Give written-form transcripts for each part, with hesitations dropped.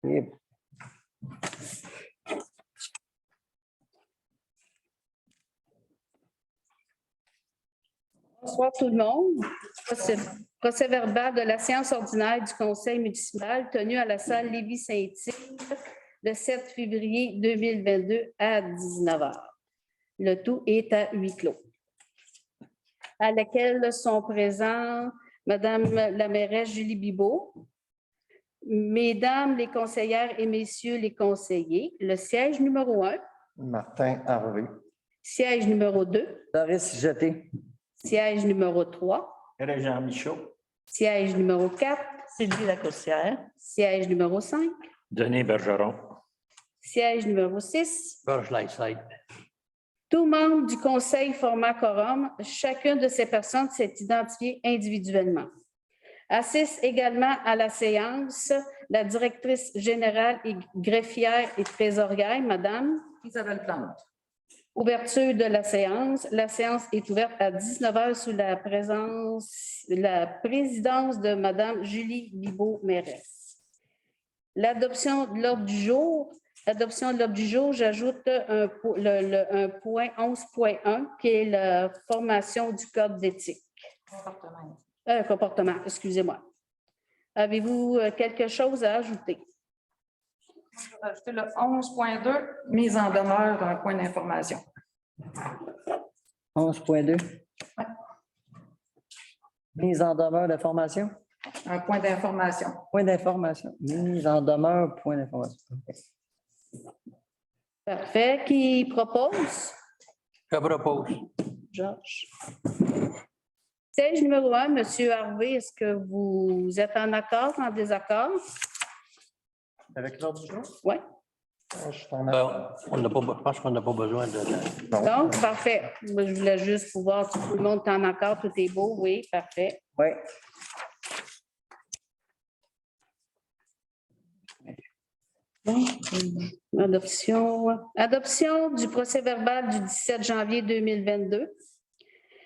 Et Bonsoir tout le monde. Procès verbal de la séance ordinaire du Conseil municipal tenue à la salle Lévis-Saint-Yves le 7 février 2022 à 19 h. Le tout est à huis clos. À laquelle sont présents Madame la mairesse Julie Bibeau, Mesdames les conseillères et Messieurs les conseillers, le siège numéro 1, Martin Harvey. siège numéro 2, Doris Jeté. siège numéro 3, Régent Michaud. siège numéro 4, Sylvie Lacossière. siège numéro 5, Denis Bergeron. siège numéro 6. Georges Lightside. Tout membre du conseil formant quorum, chacune de ces personnes s'est identifiée individuellement. Assiste également à la séance la directrice générale et greffière et trésorière, Madame Isabelle Plante. Ouverture de la séance. La séance est ouverte à 19 h sous la présidence de Madame Julie Bibeau, mairesse. L'adoption de l'ordre du jour. Adoption de l'ordre du jour, j'ajoute un point 11.1 qui est la formation du code d'éthique. Comportement, excusez-moi. Avez-vous quelque chose à ajouter? Ajouter le 11.2, mise en demeure d'un point d'information. 11.2. Mise en demeure de formation. Un point d'information. Point d'information. Mise en demeure, point d'information. Okay. Parfait. Qui propose? Je propose. Georges. Siège numéro 1, M. Harvey, est-ce que vous êtes en accord, en désaccord? Avec l'ordre du jour? Oui. Je t'en Je pense qu'on n'a pas besoin de... Donc, parfait. Moi, je voulais juste pouvoir si tout le monde est en accord, tout est beau. Oui, parfait. Oui. Bon, adoption du procès verbal du 17 janvier 2022.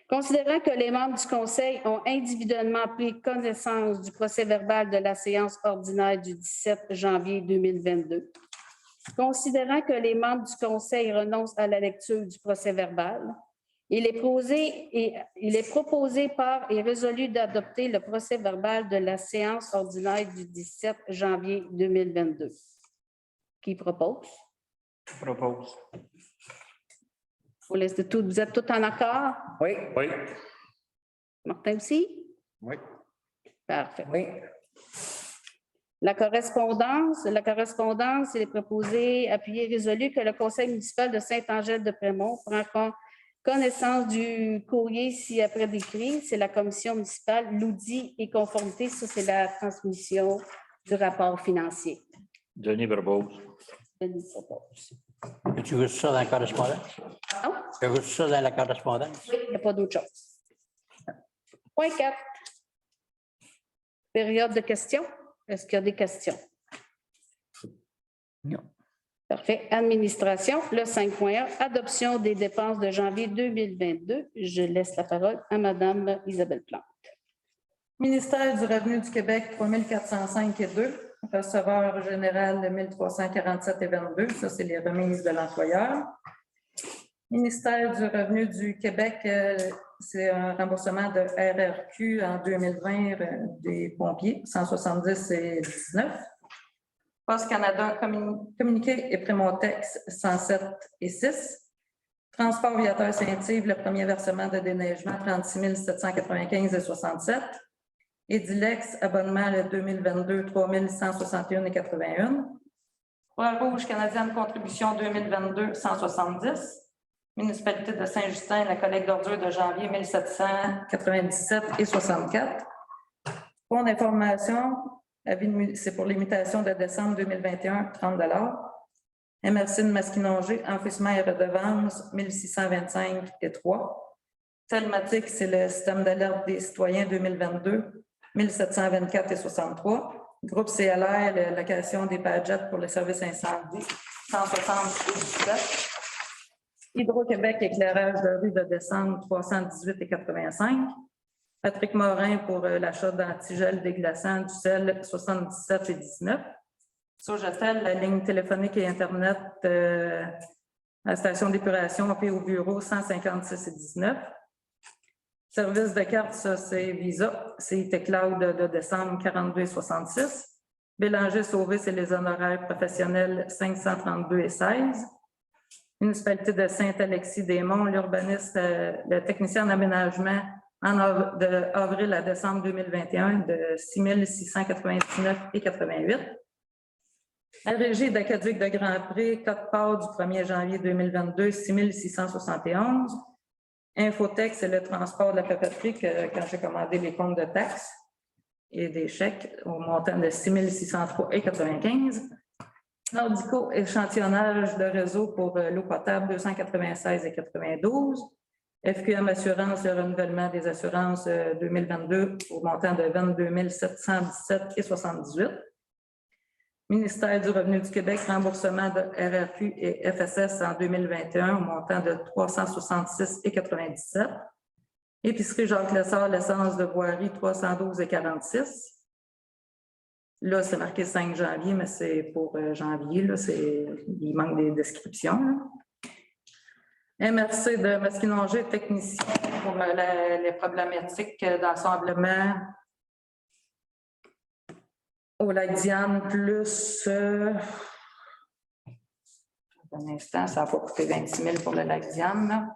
Considérant que les membres du Conseil ont individuellement pris connaissance du procès verbal de la séance ordinaire du 17 janvier 2022, considérant que les membres du Conseil renoncent à la lecture du procès verbal, il est proposé par et résolu d'adopter le procès verbal de la séance ordinaire du 17 janvier 2022. Qui propose? Je propose. Vous êtes tous en accord? Oui. Oui. Martin aussi? Oui. Parfait. Oui. La correspondance, il est proposé, appuyé, résolu que le Conseil municipal de Saint-Angèle-de-Prémont prend connaissance du courrier ci-après décrit. C'est la commission municipale, l'oudit et conformité. Ça, c'est la transmission du rapport financier. Denis propose. Denis propose. Tu veux ça dans la correspondance? Non? Tu veux ça dans la correspondance? Oui, il n'y a pas d'autre chose. Point 4. Période de questions. Est-ce qu'il y a des questions? Non. Parfait. Administration, le 5.1, adoption des dépenses de janvier 2022. Je laisse la parole à Mme Isabelle Plante. Ministère du Revenu du Québec, 3405,2. Receveur général de 1347,22. Ça, c'est les remises de l'employeur. Ministère du Revenu du Québec, c'est un remboursement de RRQ en 2020 des pompiers, 170,19. Poste Canada communiqué et Prémontex, 107,6. Transport Viateur Saint-Yves, le premier versement de déneigement, 36 795,67. Edilex, abonnement le 2022, 3161,81. Croix-Rouge canadienne, contribution 2022, 170. Municipalité de Saint-Justin, la collecte d'ordures de janvier, 1797,64. Fonds d'information, c'est pour l'imitation de décembre 2021, 30 $. MRC de Masquinongé, enfouissement et redevance, 1625,3. Telmatique, c'est le système d'alerte des citoyens 2022, 1724,63. Groupe CLR, la location des padgettes pour le service incendie, 160,17. Hydro-Québec, éclairage de rue de décembre, 318,85. Patrick Morin pour l'achat d'antigel déglaçant du sel, 77,19. Sojatel, la ligne téléphonique et Internet à la station d'épuration et au bureau 156 et 19. Service de carte, ça c'est Visa, c'est IT Cloud de décembre 42 et 66. Bélanger Sauvé, c'est les honoraires professionnels 532 et 16. Municipalité de Saint-Alexis-des-Monts, l'urbaniste, le technicien en aménagement de avril à décembre 2021 de 6 699 et 88. La régie d'Aqueduc de Grand-Pré, code-part du 1er janvier 2022, 6 671. Infotech, c'est le transport de la papeterie quand j'ai commandé les comptes de taxes et des chèques au montant de 6 603 et 95. Nordico, échantillonnage de réseau pour l'eau potable 296 et 92. FQM Assurance, le renouvellement des assurances 2022 au montant de 22 717 et 78. Ministère du Revenu du Québec, remboursement de RRQ et FSS en 2021 au montant de 366 et 97. Épicerie Jacques Lessard, l'essence de voirie 312 et 46. Là, c'est marqué 5 janvier, mais c'est pour janvier. Là, il manque des descriptions. Là. MRC de Masquinongé, technicien pour les problématiques d'assemblement au lac Diane, plus... un instant, ça n'a pas coûté 26 000 pour le lac Diane. Là.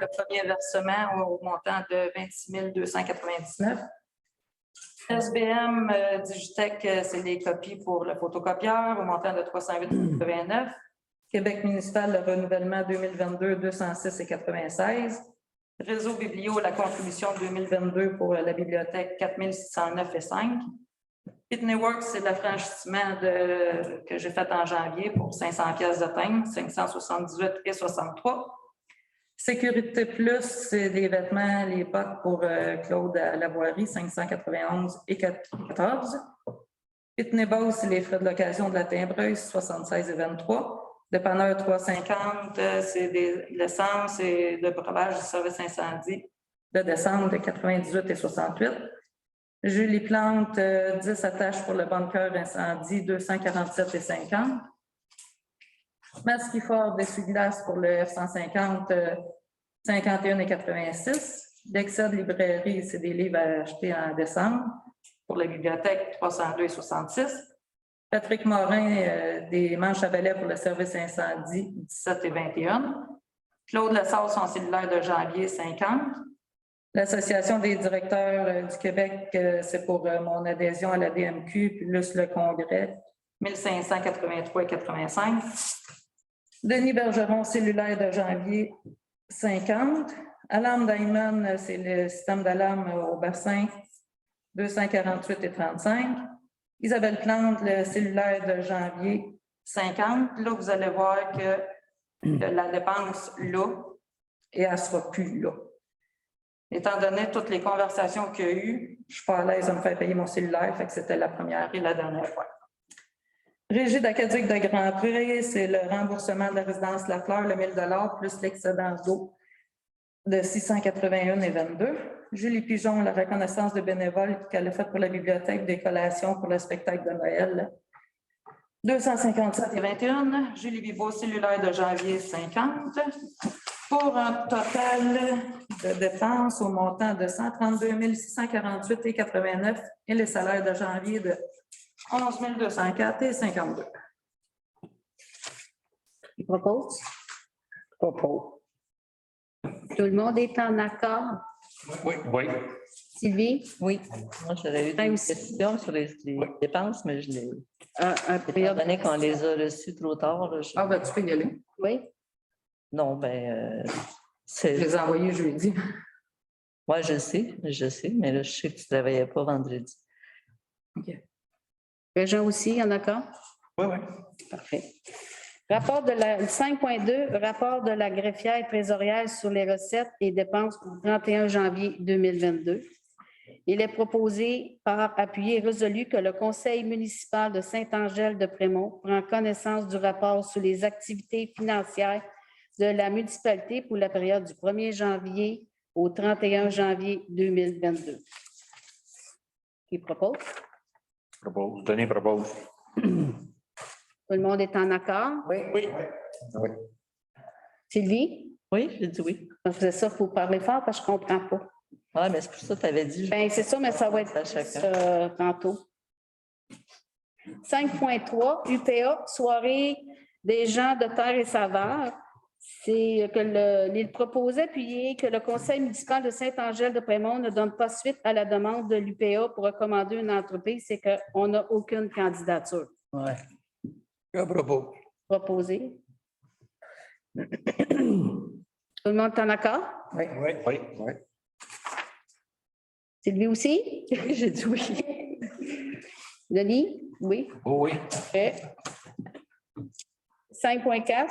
Le premier versement au montant de 26 299. SBM Digitech, c'est les copies pour le photocopieur au montant de 308,89. Québec municipal, le renouvellement 2022, 206 et 96. Réseau Biblio, la contribution 2022 pour la bibliothèque, 4 609 et 5. Pitneyworks, c'est l'affranchissement que j'ai fait en janvier pour 500 pièces de teinte, 578 et 63. Sécurité Plus, c'est des vêtements, les bottes pour Claude à la voirie, 591 et 14. Pitneyboss, c'est les frais de location de la timbreuse, 76 et 23. Dépanneur 350, c'est de l'essence et de breuvage du service incendie de décembre de 98 et 68. Julie Plante, 10 attaches pour le bunker incendie, 247 et 50. Masquifort d'essuie-glace pour le F-150, 51 et 86. Dexia de librairie, c'est des livres à acheter en décembre. Pour la bibliothèque, 302 et 66. Patrick Morin, des manches à balai pour le service incendie, 17 et 21. Claude Lessard, son cellulaire de janvier, 50. L'Association des directeurs du Québec, c'est pour mon adhésion à la DMQ, plus le congrès, 1583 et 85. Denis Bergeron, cellulaire de janvier, 50. Alarme Diamond, c'est le système d'alarme au bassin, 248 et 35. Isabelle Plante, le cellulaire de janvier, 50. Là, vous allez voir que la dépense là, et elle ne sera plus là. Étant donné toutes les conversations qu'il y a eu, je ne suis pas à l'aise de me faire payer mon cellulaire, fait que c'était la première et la dernière fois. Régie d'Aqueduc de Grand-Pré, c'est le remboursement de la résidence Lafleur, le 1 000 plus l'excédent d'eau de 681 et 22. Julie Pigeon, la reconnaissance de bénévoles qu'elle a faite pour la bibliothèque des collations pour le spectacle de Noël, 257 et 21. Julie Viveau, cellulaire de janvier, 50. Pour un total de dépenses au montant de 132 648 et 89 et les salaires de janvier de 11 204 et 52. Qui propose? Propos. Tout le monde est en accord? Oui, oui. Sylvie? Oui, moi j'aurais eu des Même si- questions sur les dépenses, mais je les. Un Étant période. donné qu'on les a reçues trop tard, là, Ah, ben, tu peux y aller. Oui. non, ben, Je c'est. les ai envoyés jeudi. Moi, je sais, mais là, je sais que tu ne travaillais pas vendredi. Régent aussi, en accord? Oui, oui. Parfait. Rapport de la 5.2, rapport de la greffière trésorière sur les recettes et dépenses pour le 31 janvier 2022. Il est proposé par appui et résolu que le Conseil municipal de Saint-Angèle-de-Prémont prend connaissance du rapport sur les activités financières de la municipalité pour la période du 1er janvier au 31 janvier 2022. Qui propose? Propose. Denis propose. Tout le monde est en accord? Oui. Oui. Sylvie? Oui, j'ai dit oui. Je faisais ça pour parler fort parce que je ne comprends pas. Ah, mais c'est pour ça que tu avais dit. Bien, c'est ça, mais ça va être À chacun. tantôt. 5.3, UPA, soirée des gens de terre et saveur. C'est que il proposait puis que le conseil municipal de Saint-Angèle-de-Prémont ne donne pas suite à la demande de l'UPA pour recommander une entreprise, c'est qu'on n'a aucune candidature Ouais. Je propose. proposée. Tout le monde est en accord? Oui. Oui. Sylvie aussi? Oui, j'ai dit oui. Denis? Oui. Oh, oui. Parfait. 5.4.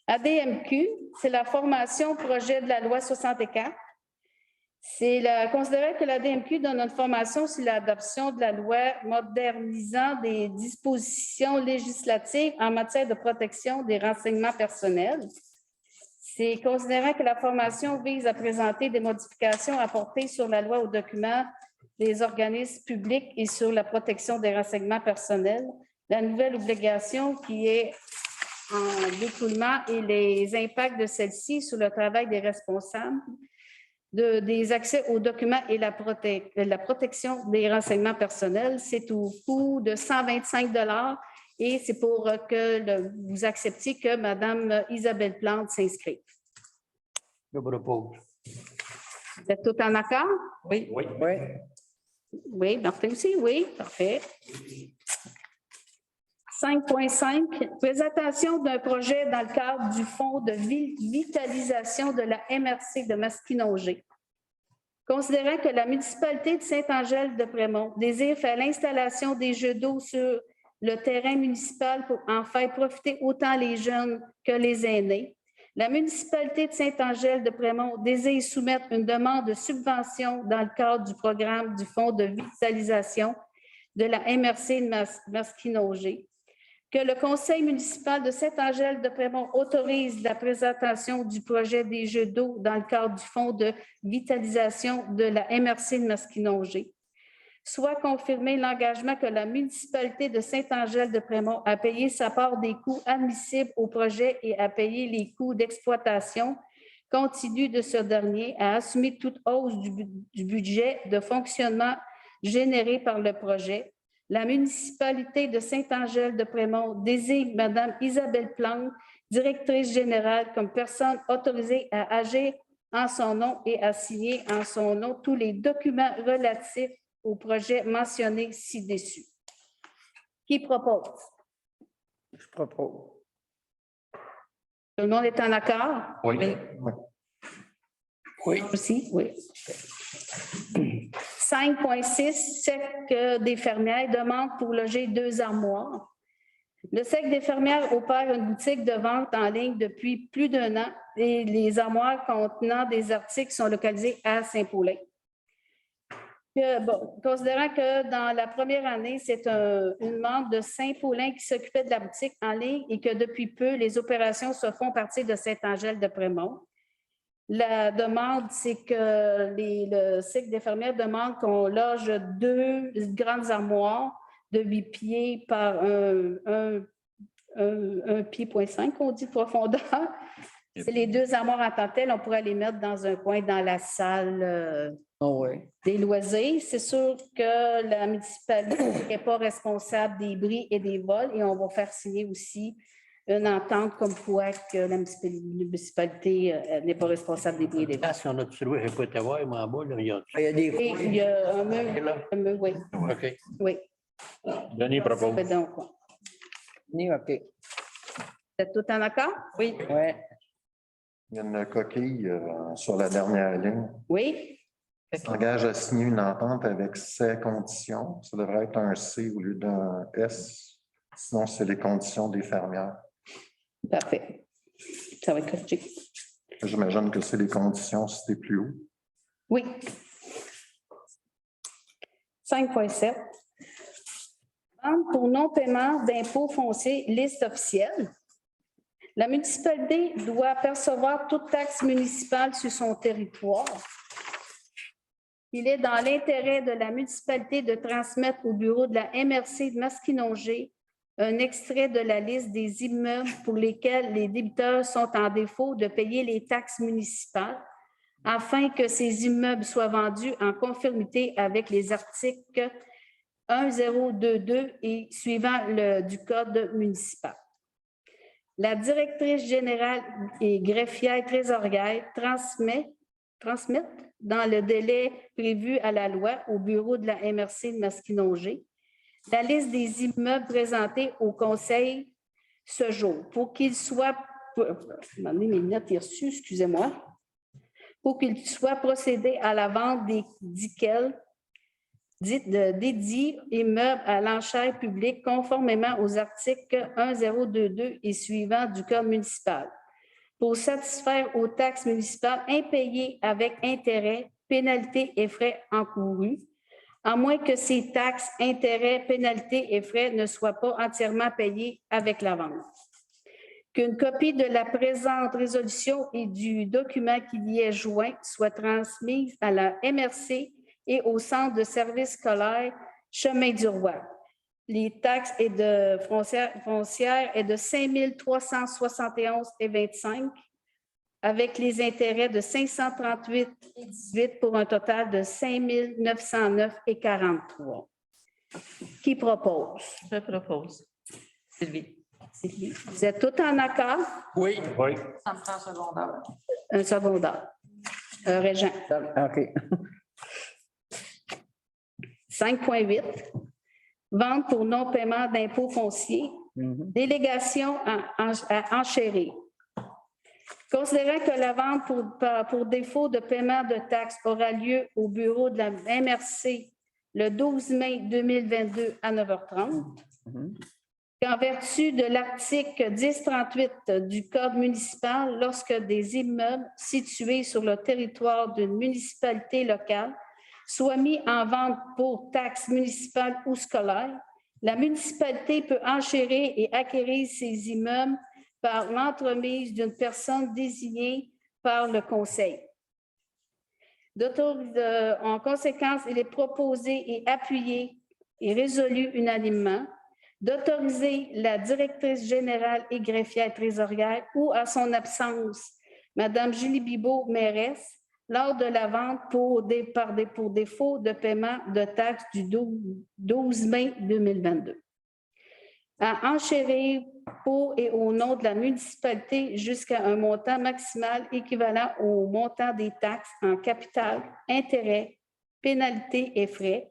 ADMQ, c'est la formation projet de la loi 64. Considérer que l'ADMQ donne une formation sur l'adoption de la loi modernisant des dispositions législatives en matière de protection des renseignements personnels. C'est considérant que la formation vise à présenter des modifications apportées sur la loi aux documents des organismes publics et sur la protection des renseignements personnels. La nouvelle obligation qui est en découlement et les impacts de celle-ci sur le travail des responsables, des accès aux documents et la protection des renseignements personnels. C'est au coût de 125 $ et c'est pour que vous acceptiez que Mme Isabelle Plante s'inscrive. Je propose. Vous êtes tout en accord? Oui. Oui. Oui. Oui, Martin aussi, oui, parfait. 5.5, présentation d'un projet dans le cadre du Fonds de vitalisation de la MRC de Masquinongé. Considérant que la municipalité de Saint-Angèle-de-Prémont désire faire l'installation des jeux d'eau sur le terrain municipal pour en faire profiter autant les jeunes que les aînés, la municipalité de Saint-Angèle-de-Prémont désire soumettre une demande de subvention dans le cadre du programme du Fonds de vitalisation de la MRC de Masquinongé. Que le conseil municipal de Saint-Angèle-de-Prémont autorise la présentation du projet des jeux d'eau dans le cadre du Fonds de vitalisation de la MRC de Masquinongé. Soit confirmer l'engagement que la municipalité de Saint-Angèle-de-Prémont a payé sa part des coûts admissibles au projet et a payé les coûts d'exploitation continue de ce dernier, a assumé toute hausse du budget de fonctionnement généré par le projet. La municipalité de Saint-Angèle-de-Prémont désigne Mme Isabelle Plante, directrice générale, comme personne autorisée à agir en son nom et à signer en son nom tous les documents relatifs au projet mentionné ci-dessus. Qui propose? Je propose. Tout le monde est en accord? Oui. Oui. Aussi, oui. 5.6, SEC des fermières demande pour loger 2 armoires. Le SEC des fermières opère une boutique de vente en ligne depuis plus d'1 an et les armoires contenant des articles sont localisées à Saint-Paulin. Considérant que dans la première année, c'est une membre de Saint-Paulin qui s'occupait de la boutique en ligne et que depuis peu, les opérations se font partie de Saint-Angèle-de-Prémont. La demande, c'est que le cycle des fermières demande qu'on loge 2 grandes armoires de 8 pieds par 1 pied, 0.5, on dit de profondeur. C'est les 2 armoires en tant que telles, on pourrait les mettre dans un coin dans la salle Oh, oui. des loisirs. C'est sûr que la municipalité n'est pas responsable des bris et des vols et on va faire signer aussi une entente comme quoi que la municipalité n'est pas responsable des bris et des vols. Là, si on a trouvé, je ne peux pas te voir, mais en bas, là, il y a. Il y a des Et il y a un mur, oui, OK. oui. Denis propose. Fais donc, quoi. OK. Vous êtes tout en accord? Oui. Oui. Il y a une coquille sur la dernière ligne. Oui? S'engage à signer une entente avec ces conditions. Ça devrait être un C au lieu d'un S. Sinon, c'est les conditions des fermières. Parfait. Ça va être corrigé. J'imagine que c'est les conditions si c'est plus haut. Oui. 5.7. Demande pour non-paiement d'impôts fonciers, liste officielle. La municipalité doit percevoir toute taxe municipale sur son territoire. Il est dans l'intérêt de la municipalité de transmettre au bureau de la MRC de Masquinongé un extrait de la liste des immeubles pour lesquels les débiteurs sont en défaut de payer les taxes municipales afin que ces immeubles soient vendus en conformité avec les articles 1022 et suivant du Code municipal. La directrice générale et greffière trésorière transmettent dans le délai prévu à la loi au bureau de la MRC de Masquinongé la liste des immeubles présentés au conseil ce jour pour qu'il soit, mes notes reçues, excusez-moi, pour qu'il soit procédé à la vente des dédits immeubles à l'enchère publique conformément aux articles 1022 et suivants du Code municipal pour satisfaire aux taxes municipales impayées avec intérêts, pénalités et frais encourus, à moins que ces taxes, intérêts, pénalités et frais ne soient pas entièrement payés avec la vente. Qu'une copie de la présente résolution et du document qui y est joint soit transmise à la MRC et au Centre de services scolaires Chemin du Roi. Les taxes et de foncières est de 5 371,25 avec les intérêts de 538,18 pour un total de 5 909,43. Qui propose? Je propose. Sylvie. Sylvie. Vous êtes tous en accord? Oui. Oui. Ça me prend un secondaire. Un secondaire. Régent. OK. 5.8. Vente pour non-paiement d'impôts fonciers. Délégation à enchérir. Considérant que la vente pour défaut de paiement de taxes aura lieu au bureau de la MRC le 12 mai 2022 à 9h30, qu'en vertu de l'article 1038 du Code municipal, lorsque des immeubles situés sur le territoire d'une municipalité locale soient mis en vente pour taxes municipales ou scolaires, la municipalité peut enchérir et acquérir ces immeubles par l'entremise d'une personne désignée par le Conseil. En conséquence, il est proposé et appuyé et résolu unanimement d'autoriser la directrice générale et greffière trésorière ou, à son absence, Mme Julie Bibeau, mairesse, lors de la vente pour défaut de paiement de taxes du 12 mai 2022. À enchérir pour et au nom de la municipalité jusqu'à un montant maximal équivalent au montant des taxes en capital, intérêts, pénalités et frais,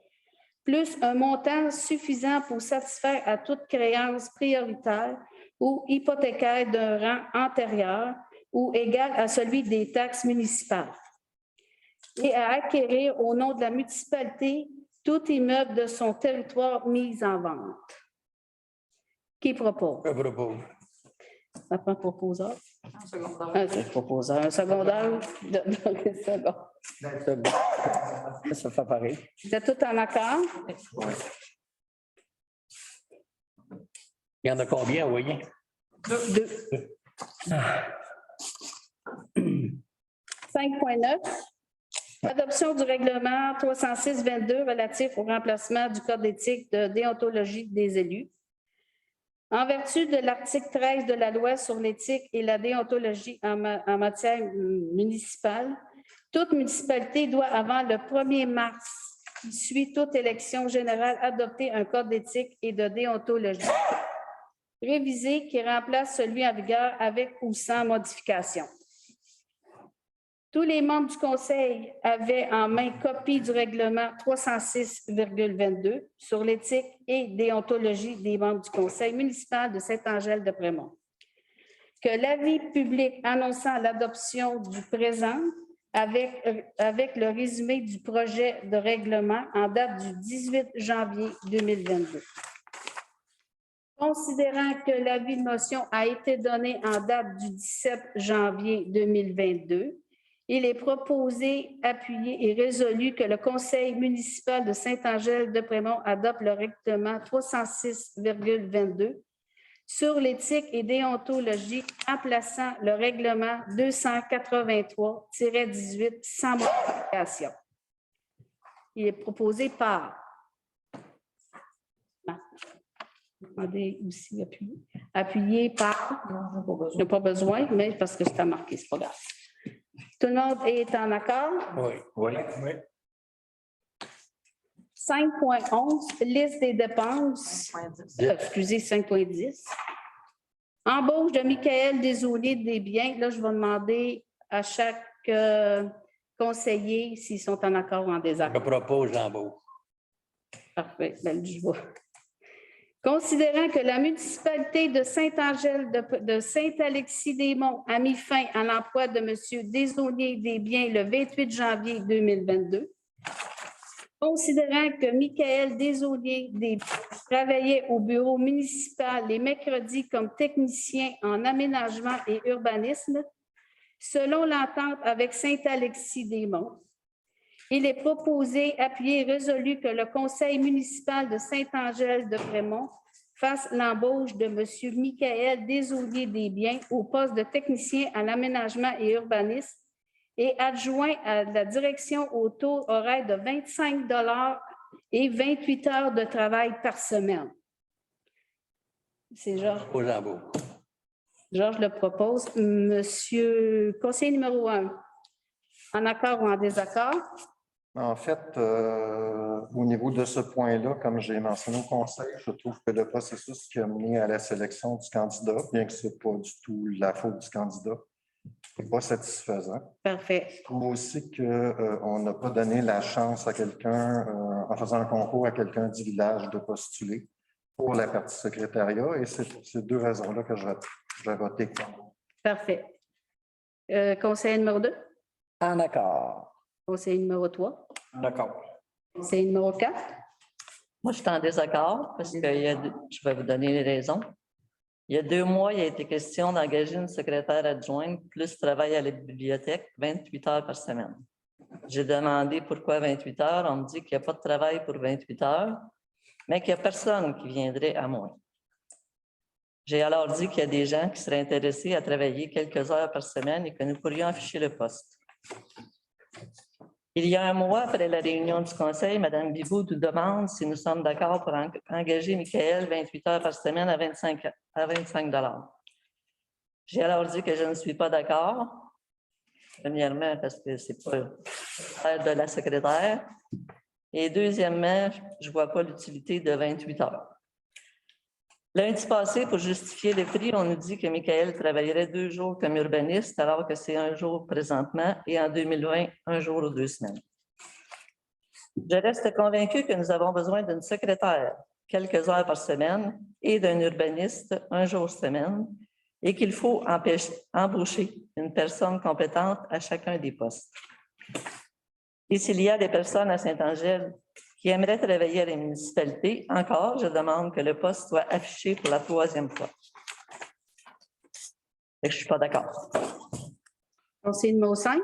plus un montant suffisant pour satisfaire à toute créance prioritaire ou hypothécaire d'un rang antérieur ou égal à celui des taxes municipales, et à acquérir au nom de la municipalité tout immeuble de son territoire mis en vente. Qui propose? Je propose. Ça prend proposeur. Un secondaire. Un proposeur, un secondaire. Ça fait pareil. Vous êtes tous en accord? Il y en a combien, vous voyez? 2. 5.9. Adoption du règlement 306-22 relatif au remplacement du Code d'éthique de déontologie des élus. En vertu de l'article 13 de la loi sur l'éthique et la déontologie en matière municipale, toute municipalité doit, avant le 1er mars, qui suit toute élection générale, adopter un code d'éthique et de déontologie révisé qui remplace celui en vigueur avec ou sans modification. Tous les membres du Conseil avaient en main copie du règlement 306,22 sur l'éthique et déontologie des membres du Conseil municipal de Saint-Angèle-de-Prémont. Que l'avis public annonçant l'adoption du présent avec le résumé du projet de règlement en date du 18 janvier 2022. Considérant que l'avis de motion a été donné en date du 17 janvier 2022, il est proposé, appuyé et résolu que le Conseil municipal de Saint-Angèle-de-Prémont adopte le règlement 306,22 sur l'éthique et déontologie remplaçant le règlement 283-18 sans modification. Il est proposé par Demandez aussi appuyé par. Non, pas besoin. Il n'y a pas besoin, mais parce que c'est à marquer, c'est pas grave. Tout le monde est en accord? Oui. Oui. 5.11, liste des dépenses. 5.10. Excusez, 5.10. Embauche de Michael Desaulniers des biens. Là, je vais demander à chaque conseiller s'ils sont en accord ou en Je désaccord. propose l'embauche. Parfait. Ben, je vois. Considérant que la municipalité de Saint-Angèle de Saint-Alexis-des-Monts a mis fin à l'emploi de M. Desaulniers des biens le 28 janvier 2022, considérant que Michael Desaulniers des biens travaillait au bureau municipal les mercredis comme technicien en aménagement et urbanisme, selon l'entente avec Saint-Alexis-des-Monts, il est proposé, appuyé et résolu que le conseil municipal de Saint-Angèle-de-Prémont fasse l'embauche de M. Michael Desaulniers des biens au poste de technicien en aménagement et urbanisme et adjoint à la direction au taux horaire de 25 $ et 28 heures de travail par semaine. C'est Georges. Aux embauches. Georges le propose. Monsieur conseiller numéro 1, en accord ou en désaccord? En fait, au niveau de ce point-là, comme j'ai mentionné au conseil, je trouve que le processus qui a mené à la sélection du candidat, bien que ce n'est pas du tout la faute du candidat, n'est pas satisfaisant. Parfait. Je trouve aussi qu'on n'a pas donné la chance à quelqu'un, en faisant un concours à quelqu'un du village de postuler pour la partie secrétariat, et c'est pour ces deux raisons-là que je vais voter contre. Parfait. Conseiller numéro 2? En accord. Conseiller numéro 3? D'accord. Conseiller numéro 4? Moi, je suis en désaccord parce que je vais vous donner les raisons. Il y a 2 mois, il a été question d'engager une secrétaire adjointe plus travail à la bibliothèque, 28 heures par semaine. J'ai demandé pourquoi 28 heures. On me dit qu'il n'y a pas de travail pour 28 heures, mais qu'il n'y a personne qui viendrait à moins. J'ai alors dit qu'il y a des gens qui seraient intéressés à travailler quelques heures par semaine et que nous pourrions afficher le poste. Il y a 1 mois, après la réunion du conseil, Mme Biboud nous demande si nous sommes d'accord pour engager Michael 28 heures par semaine à 25 $. J'ai alors dit que je ne suis pas d'accord. Premièrement, parce que ce n'est pas l'aide de la secrétaire. Et deuxièmement, je ne vois pas l'utilité de 28 heures. Lundi passé, pour justifier les prix, on nous dit que Michael travaillerait 2 jours comme urbaniste, alors que c'est 1 jour présentement et en 2020, 1 jour ou 2 semaines. Je reste convaincue que nous avons besoin d'une secrétaire, quelques heures par semaine, et d'un urbaniste, 1 jour semaine, et qu'il faut embaucher une personne compétente à chacun des postes. Et s'il y a des personnes à Saint-Angèle qui aimeraient travailler à la municipalité, encore, je demande que le poste soit affiché pour la 3e fois. Je ne suis pas d'accord. Conseiller numéro 5?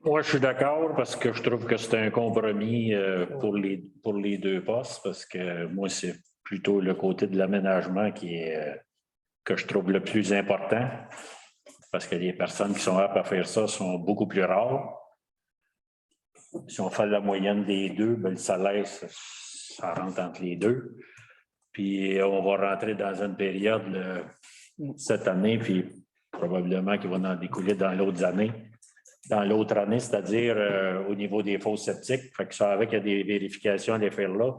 Moi, je suis d'accord parce que je trouve que c'est un compromis pour les 2 postes, parce que moi, c'est plutôt le côté de l'aménagement que je trouve le plus important, parce que les personnes qui sont aptes à faire ça sont beaucoup plus rares. Si on fait la moyenne des 2, ben, le salaire, ça rentre entre les 2. Puis on va rentrer dans une période cette année, puis probablement qu'il va en découler dans l'autre année. Dans l'autre année, c'est-à-dire au niveau des fosses septiques. Fait que ça, avec, il y a des vérifications à les faire là.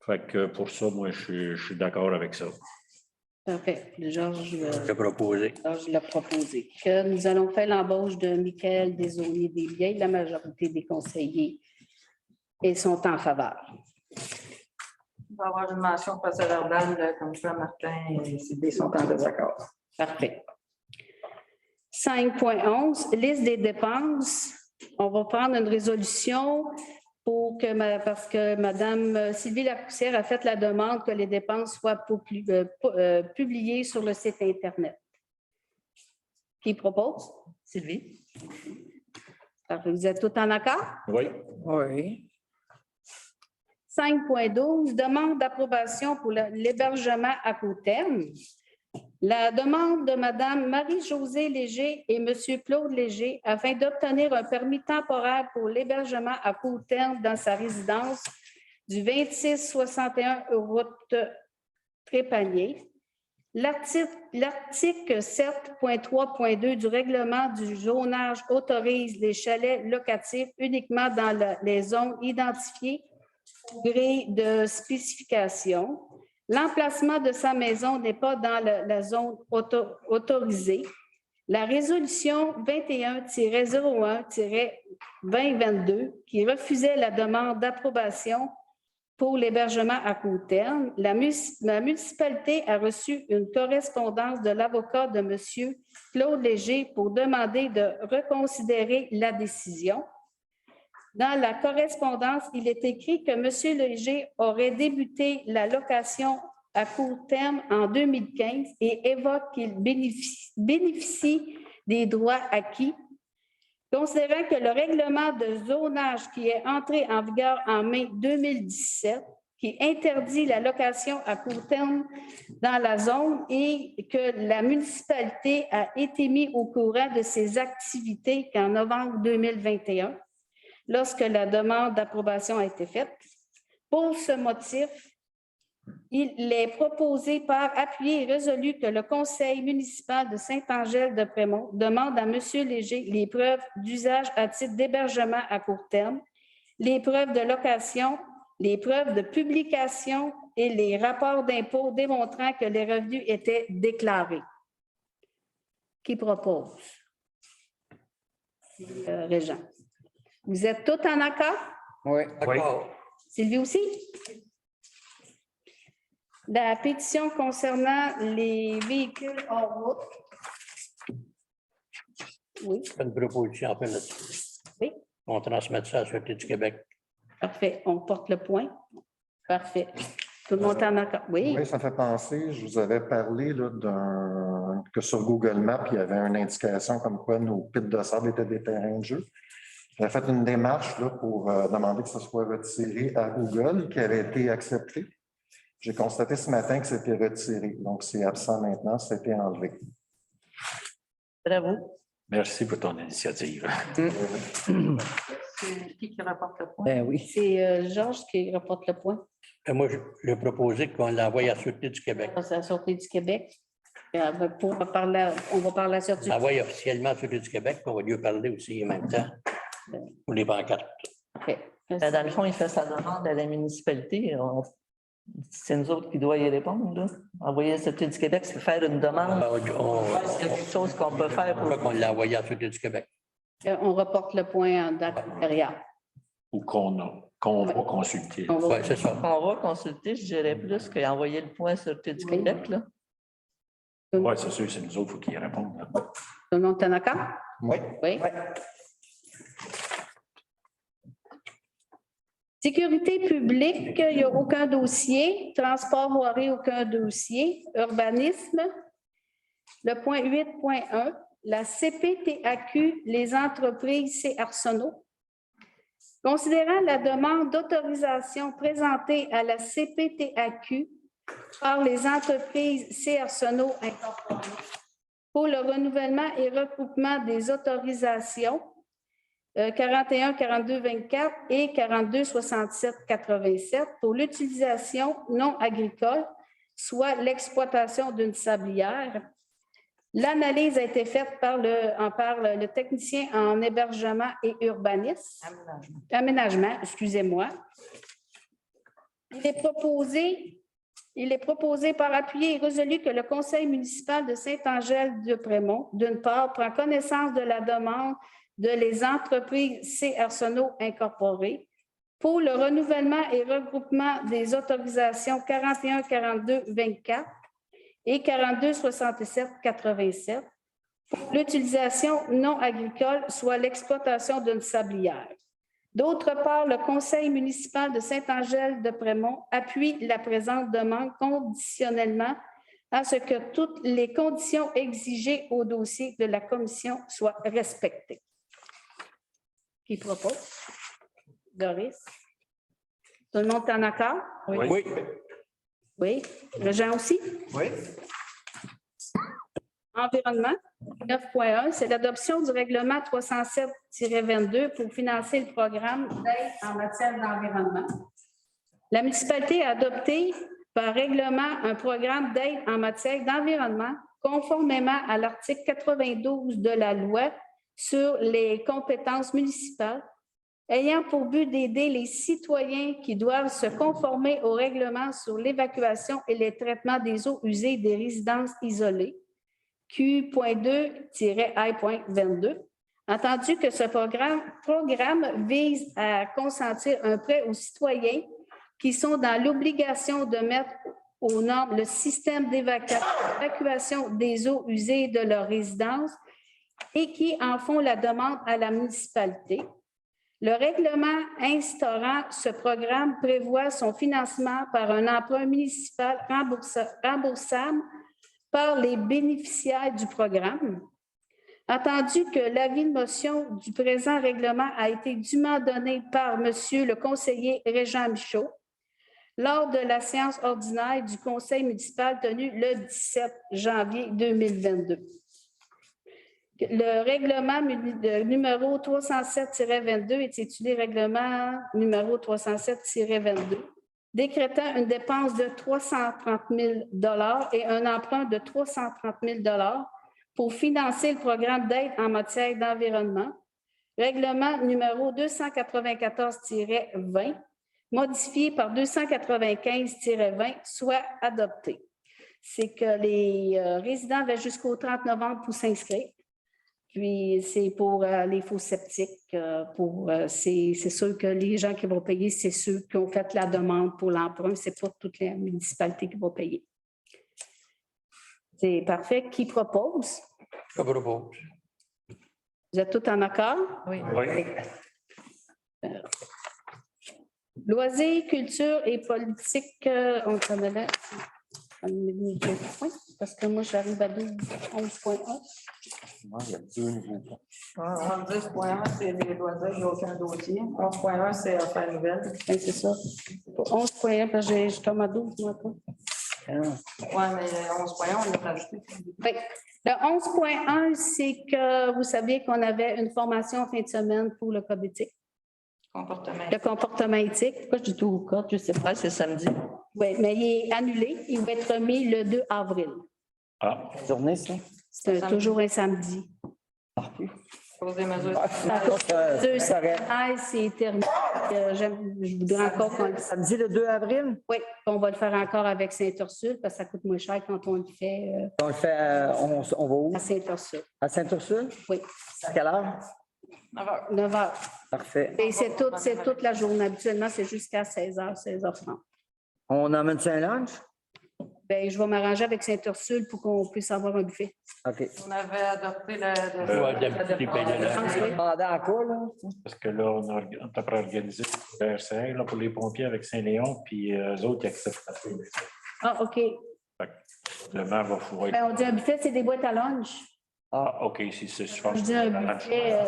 Fait que pour ça, moi, je suis d'accord avec ça. Parfait. Georges Je proposé. l'a proposé. Que nous allons faire l'embauche de Michael Desaulniers des biens. La majorité des conseillers sont en faveur. Il va y avoir une mention procès-verbale, comme ça, Martin et Sylvie sont en désaccord. Parfait. 5.11, liste des dépenses. On va prendre une résolution parce que Mme Sylvie Lacoussière a fait la demande que les dépenses soient publiées sur le site Internet. Qui propose? Sylvie? Alors, vous êtes tous en accord? Oui. Oui. 5.12, demande d'approbation pour l'hébergement à court terme. La demande de Mme Marie-Josée Léger et M. Claude Léger afin d'obtenir un permis temporaire pour l'hébergement à court terme dans sa résidence du 2661 route Trépanier. L'article 7.3.2 du règlement du zonage autorise les chalets locatifs uniquement dans les zones identifiées au gré de spécification. L'emplacement de sa maison n'est pas dans la zone autorisée. La résolution 21-01-2022 qui refusait la demande d'approbation pour l'hébergement à court terme, la municipalité a reçu une correspondance de l'avocat de M. Claude Léger pour demander de reconsidérer la décision. Dans la correspondance, il est écrit que M. Léger aurait débuté la location à court terme en 2015 et évoque qu'il bénéficie des droits acquis. Considérant que le règlement de zonage qui est entré en vigueur en mai 2017, qui interdit la location à court terme dans la zone et que la municipalité a été mise au courant de ses activités qu'en novembre 2021, lorsque la demande d'approbation a été faite. Pour ce motif, il est proposé par appui et résolu que le conseil municipal de Saint-Angèle-de-Prémont demande à M. Léger les preuves d'usage à titre d'hébergement à court terme, les preuves de location, les preuves de publication et les rapports d'impôts démontrant que les revenus étaient déclarés. Qui propose? Régent. Vous êtes tous en accord? Oui. Sylvie aussi? La pétition concernant les véhicules hors route. Oui. Une proposition à faire là-dessus. Oui. On transmet ça à la Sûreté du Québec. Parfait. On porte le point. Parfait. Tout le monde est en accord? Oui. Oui, ça fait penser, je vous avais parlé là, que sur Google Maps, il y avait une indication comme quoi nos pits de sable étaient des terrains de jeu. J'avais fait une démarche là, pour demander que ce soit retiré à Google, qui avait été accepté. J'ai constaté ce matin que c'était retiré. Donc, c'est absent maintenant, c'était enlevé. Bravo. Merci pour ton initiative. C'est qui rapporte le point? Ben oui. C'est Georges qui rapporte le point. Et moi, j'ai proposé qu'on l'envoie à la Sûreté du Québec. C'est la Sûreté du Québec. On va parler à la Sûreté du Québec. Envoyer officiellement à la Sûreté du Québec, puis on va lui parler aussi en même temps pour les pancartes. Dans le fond, il fait sa demande à la municipalité. C'est nous autres qui doit y répondre. Là. Envoyer à la Sûreté du Québec, c'est faire une demande. C'est quelque chose qu'on peut faire On qu'on l'a envoyé à la Sûreté du Québec. On reporte le point en date antérieure. Ou qu'on va consulter. Oui, c'est ça. On va consulter, je dirais plus qu'envoyer le point à la Sûreté du Québec. Là. Oui, c'est sûr, c'est nous autres, il faut qu'ils répondent. Là. Tout le monde est en accord? Oui. Oui. Sécurité publique, il n'y a aucun dossier. Transport voirie, aucun dossier. Urbanisme, le point 8.1, la CPTAQ, les entreprises C. Arsenault. Considérant la demande d'autorisation présentée à la CPTAQ par les entreprises C. Arsenault incorporées pour le renouvellement et regroupement des autorisations 41, 42, 24 et 42, 67, 87 pour l'utilisation non agricole, soit l'exploitation d'une sablière. L'analyse a été faite par le technicien en hébergement et urbanisme. Aménagement, excusez-moi. Il est proposé par appui et résolu que le conseil municipal de Saint-Angèle-de-Prémont, d'une part, prend connaissance de la demande de les entreprises C. Arsenault incorporées pour le renouvellement et regroupement des autorisations 41, 42, 24 et 42, 67, 87 pour l'utilisation non agricole, soit l'exploitation d'une sablière. D'autre part, le conseil municipal de Saint-Angèle-de-Prémont appuie la présente demande conditionnellement à ce que toutes les conditions exigées au dossier de la commission soient respectées. Qui propose? Doris? Tout le monde est en accord? Oui. Oui. Régent aussi? Oui. Environnement, 9.1, c'est l'adoption du règlement 307-22 pour financer le programme d'aide en matière d'environnement. La municipalité a adopté par règlement un programme d'aide en matière d'environnement conformément à l'article 92 de la loi sur les compétences municipales, ayant pour but d'aider les citoyens qui doivent se conformer au règlement sur l'évacuation et le traitement des eaux usées des résidences isolées, Q.2-I.22, entendu que ce programme vise à consentir un prêt aux citoyens qui sont dans l'obligation de mettre aux normes le système d'évacuation des eaux usées de leur résidence et qui en font la demande à la municipalité. Le règlement instaurant ce programme prévoit son financement par un emprunt municipal remboursable par les bénéficiaires du programme. Entendu que l'avis de motion du présent règlement a été dûment donné par Monsieur le conseiller Régent Michaud lors de la séance ordinaire du Conseil municipal tenue le 17 janvier 2022. Le règlement numéro 307-22 est intitulé Règlement numéro 307-22, décrétant une dépense de 330 000 $ et un emprunt de 330 000 $ pour financer le programme d'aide en matière d'environnement. Règlement numéro 294-20, modifié par 295-20, soit adopté. C'est que les résidents avaient jusqu'au 30 novembre pour s'inscrire. Puis, c'est pour les faux sceptiques. C'est sûr que les gens qui vont payer, c'est ceux qui ont fait la demande pour l'emprunt. Ce n'est pas toutes les municipalités qui vont payer. C'est parfait. Qui propose? Je propose. Vous êtes tous en accord? Oui. Oui. Loisirs, culture et politique, on s'en allait. Parce que moi, j'arrive à 11.1. Non, il y a deux nouveaux points. 10.1, c'est les loisirs, il n'y a aucun dossier. 11.1, c'est affaires nouvelles. Oui, c'est ça. 11.1, parce que je tombe à 12, moi. Oui, mais 11.1, on l'a rajouté. Oui. Le 11.1, c'est que vous saviez qu'on avait une formation en fin de semaine pour le code éthique. Comportement. Le comportement éthique. Pourquoi je dis tout au code? Je ne sais pas. Ouais, c'est samedi. Oui, mais il est annulé. Il va être remis le 2 avril. Ah, Journée, ça? C'est toujours un samedi. Pose des mesures. Deux C'est correct. c'est terminé. Je voudrais encore qu'on... Samedi le 2 avril? Oui, on va le faire encore avec Saint-Ursule parce que ça coûte moins cher quand on le fait On le fait, on va où? à Saint-Ursule. À Saint-Ursule? Oui, À quelle heure? 9 heures. Parfait. Et c'est toute la journée. Habituellement, c'est jusqu'à 16h, 16h30. On emmène ça un lunch? Bien, je vais m'arranger avec Saint-Ursule pour qu'on puisse avoir un buffet. OK. On avait adopté la... Ouais, d'habitude, les pays de la- Pendant quoi, là? parce que là, on a pas organisé le RCR là, pour les pompiers avec Saint-Léon, puis eux autres, ils acceptent pas. Ah, OK. Le maire va pouvoir. Ben, on dit un buffet, c'est des boîtes à lunch. Ah, OK, si c'est super. Je dis un buffet.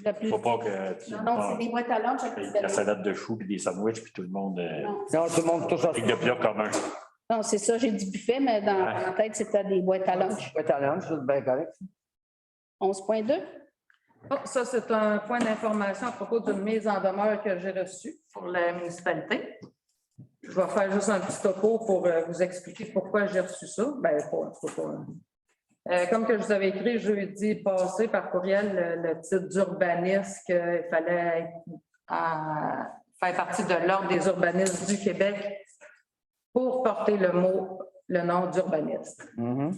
Le plus... Faut pas que tu Non, c'est des boîtes à lunch avec la salade de choux puis des sandwichs, puis tout le monde. Non, Non, tout le monde touche à Avec le plat commun. non, c'est ça, j'ai dit buffet, mais dans ma tête, c'était des boîtes à lunch. ça. Lunch, c'est bien correct. 11.2. Oh, ça, c'est un point d'information à propos d'une mise en demeure que j'ai reçue pour la municipalité. Je vais faire juste un petit topo pour vous expliquer pourquoi j'ai reçu ça. Bien, comme que je vous avais écrit jeudi passé par courriel, le titre d'urbaniste qu'il fallait faire partie de l'Ordre des urbanistes du Québec pour porter le nom d'urbaniste. Moi,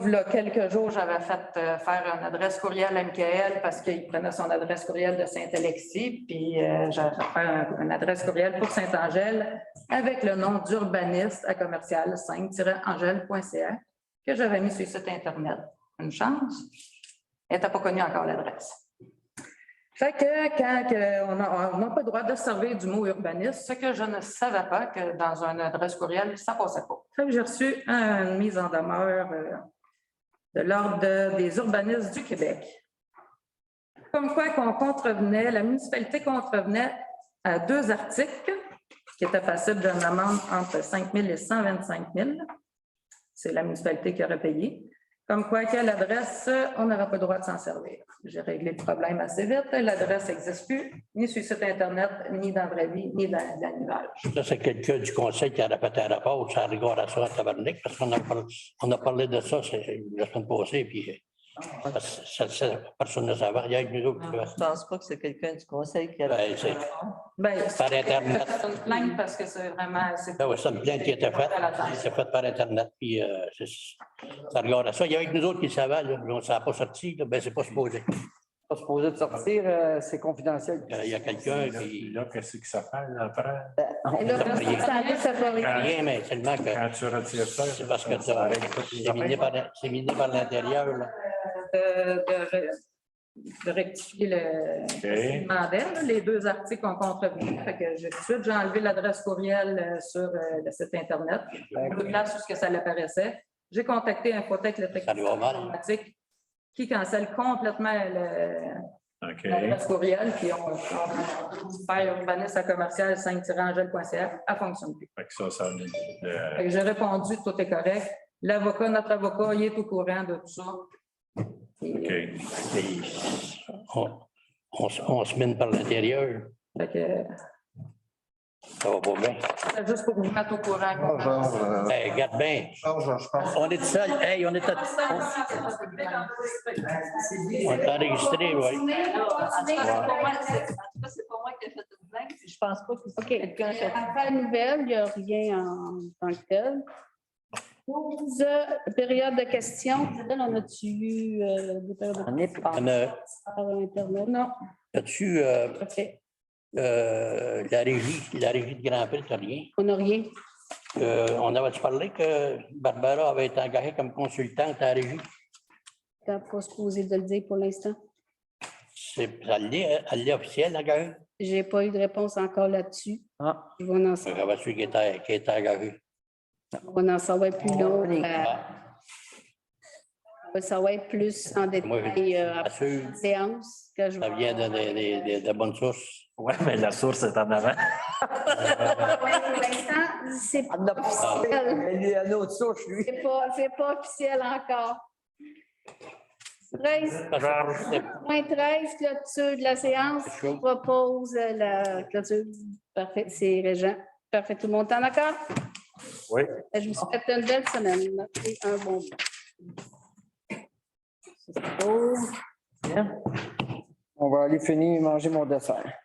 il y a quelques jours, j'avais fait faire une adresse courriel à Michael parce qu'il prenait son adresse courriel de Saint-Alexis, puis j'avais fait faire une adresse courriel pour Saint-Angèle avec le nom d'urbaniste à commercial 5-angèle.ca que j'avais mis sur le site Internet. Une chance, elle n'était pas connue encore l'adresse. Fait que quand on n'a pas le droit de servir du mot urbaniste, ce que je ne savais pas que dans une adresse courriel, ça ne passait pas. Fait que j'ai reçu une mise en demeure de l'Ordre des urbanistes du Québec. Comme quoi qu'on contrevenait, la municipalité contrevenait à 2 articles qui étaient passibles d'une amende entre 5 000 et 125 000. C'est la municipalité qui aurait payé. Comme quoi que l'adresse, on n'aura pas le droit de s'en servir. J'ai réglé le problème assez vite. L'adresse n'existe plus, ni sur le site Internet, ni dans la vraie vie, ni dans l'annuage. Ça, c'est quelqu'un du conseil qui a répété un rapport, ça rigole à ça à Tabarnak, parce qu'on a parlé de ça la semaine passée, puis personne ne savait. Il y a que nous autres qui Je ne pense pas que c'est quelqu'un du conseil qui a. Ben, c'est- Ben, par Internet. c'est une plainte parce que c'est vraiment. Ben oui, c'est une plainte qui était faite. C'est faite par Internet, puis ça regarde à ça. Il y avait que nous autres qui le savaient, là, mais ça n'a pas sorti, là, ben c'est pas supposé. Pas supposé de sortir, c'est confidentiel. Il y a quelqu'un Puis qui. là, qu'est-ce que ça fait là, après? Et là, ça fait rien. Rien, mais seulement que Quand tu retires ça, c'est parce que ça arrête pas tes c'est miné par l'intérieur. là. De rectifier le demandait, là, les deux articles ont contrevenu. Fait que tout de suite, j'ai enlevé l'adresse courriel sur le site Internet. Le place où ce que ça l'apparaissait. J'ai contacté Infotech, le Ça lui va mal. informatique, qui cancelle complètement OK. l'adresse courriel, puis on faire urbaniste à commercial 5-angel.ca, elle ne fonctionne plus. Fait que ça Fait que j'ai répondu, tout est correct. L'avocat, notre avocat, il est au courant de tout ça. Et, OK. Et on se mine par l'intérieur. fait que, Ça va pas bien. c'est juste pour vous mettre au courant. Georges, Hey, regarde bien. Je pense On est tout seul. Hey, on est enregistré, oui. C'est pas moi qui ai fait une blague, puis je pense pas que c'est OK. quelqu'un qui a fait. Après la nouvelle, il n'y a rien en tant que tel. 12, période de questions. On a-tu eu des périodes de On est pas. questions par Internet? Non. As-tu OK. la régie de Grand Prix, t'as rien? On n'a rien. On avait parlé que Barbara avait été engagée comme consultante à la régie. Tu n'as pas supposé de le dire pour l'instant. Elle est officielle, engagée. Je n'ai pas eu de réponse encore là-dessus. Ah, Je vais en savoir. J'avais su qu'elle était engagée. On en savoir plus long. Ah, On va savoir plus en Moi, détail Bien après sûr, la séance que je ça vais. vient de bonnes sources. Ouais, mais la source est en avant. Ouais, pour l'instant, c'est pas officiel. il y a une autre source, lui. C'est pas officiel encore. 13, point 13, clôture de la séance. Je propose la clôture. Parfait, c'est Régent. Parfait, tout le monde est en accord? Oui. Je vous souhaite une belle semaine et un bon mois. C'est beau. On va aller finir manger mon dessert.